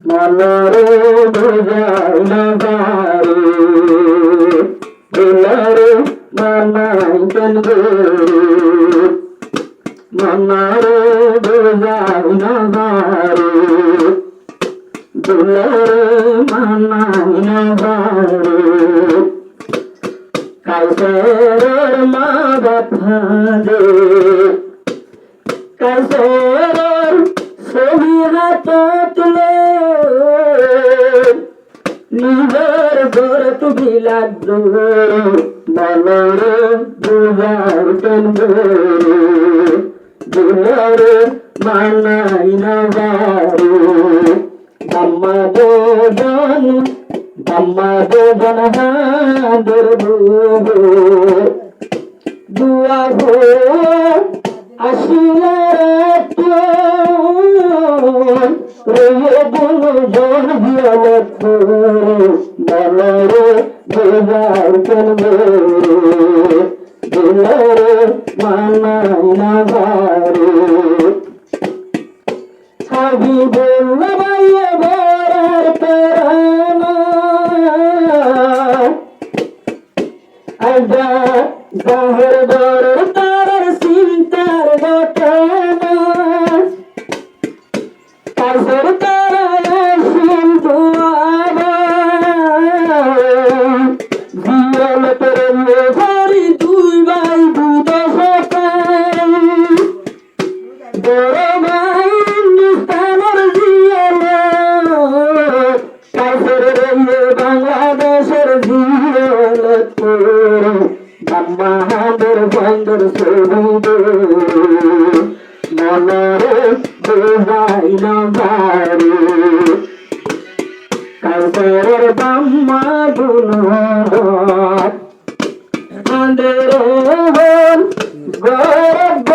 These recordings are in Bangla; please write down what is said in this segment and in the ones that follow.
মনরে বুঝাই না বারে দিলরে মানাই কেন মনরে বুঝাই না বারে দিলরে মানাই না বারে কাইসের মা বাপে কাইসের ছবি হাতে তুলে নিজের ঘরে তুমি লাগলো মনরে বুঝার কেন্দ্র দিলরে মানাই না বারে বাম্মা দেবন হাদের দুয়া ভো আসিলে জন মনরে বুঝার কেন্দ্র দিলরে মানাই না বারে সাবি বলল ভাইয়ে বরার পেরানা আজা গাহের দরের তারের চিন্তার ঘটনা কাজের তারা কিন্তু জীবন পেরে ঘরি দুই ভাই দুটো সকাল বড় ভাই হিন্দুস্তানের জিয়ালে কাজের রে বাংলাদেশের জিয়ালে বাম্মাদের বন্দর ছবি মনরে বুঝাই না বারে কাইসের বাম্মা গুণর আন্দের হন গরব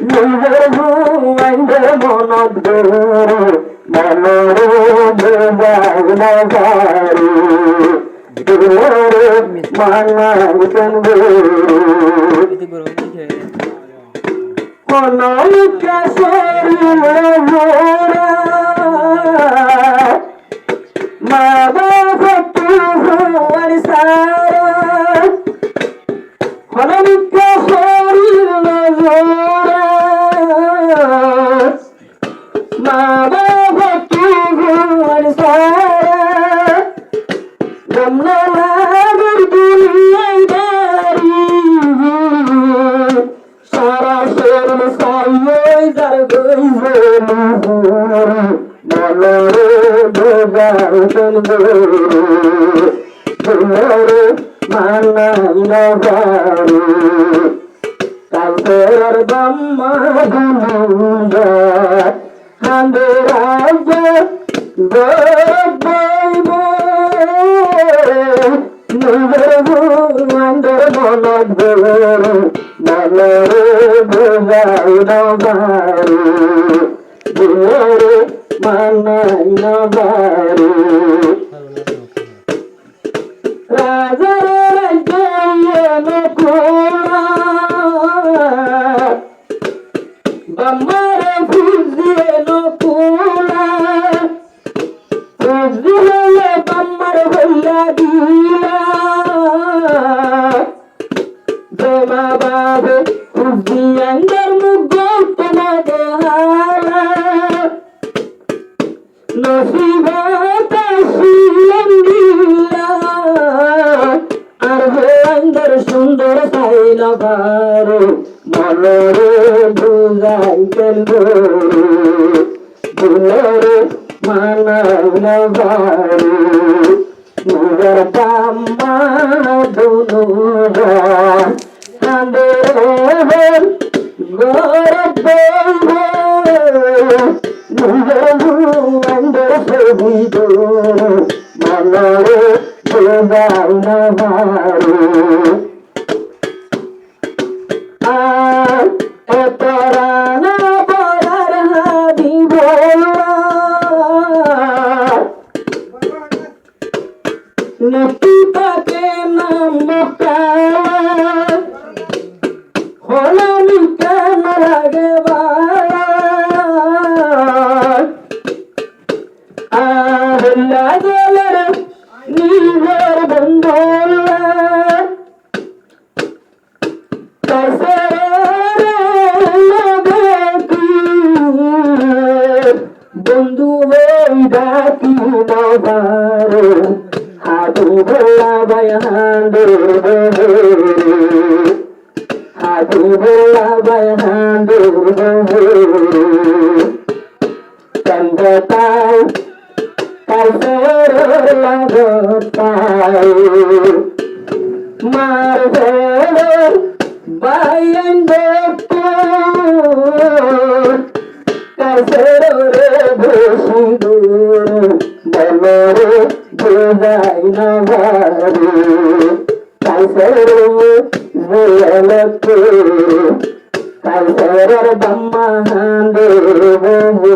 নিজের ভুয়াইন্দে মনত মনরে বুঝাই না বারে দিলরে মানাই কেন্দ্র অনৌকা শরীরে ভরা মা বাবা তুহার সারা অনৌকা শরীরে ভরা মা বাবা তুহার সারা রমনা লাগর দুনিয়ায় দারি সারা শরীর সাইয়ে যার গইল মনরে বুঝার কেন্দ্র দিলরে মানাই না বারে কাইসের বাম্মা গুণর হাঁদের রাজ গরব নিজের ভুয়াইন্দে মনত মনরে বুঝাই না বারে দিলরে মানাই না বারে রাজার রাজ্য কোলা বাম্মারে ফুজিয়ে নকুলা ফুজিয়ে বাম্মার হইয়া দিলা মা বাবে ফুজিয়াঙ্গের মুখ গৌতমা দেহারা নসিবত আসিলেন দিলা আর ভয়ঙ্কর সুন্দর সাইলা বারো মনরে বুঝাই কেন্দ্র দিলরে মানাই না বারে নিজের বাম্মা দুনুর আন্দের গরব নিজের ভুয়াইন্দে ছবি মনরে বুঝাই না বারে তোরা বলার হাবি বলা নীতি তাকে নাম হলো নিকান লাগে বালা বন্ধু হই ডাকি নবারে হাবিবুল্লাহ ভাই হাঁদুর বহরে হাবিবুল্লাহ ভাই হাঁদুর বহরে চন্দ্রতাই কালসের লাগতাই মার ভেড়ে বাইন দেখো কালসের রে বেশি দূর বলো রে বুঝাই না ভারে কালসের জেলকে কালসের বাম্মা হাঁদে বহু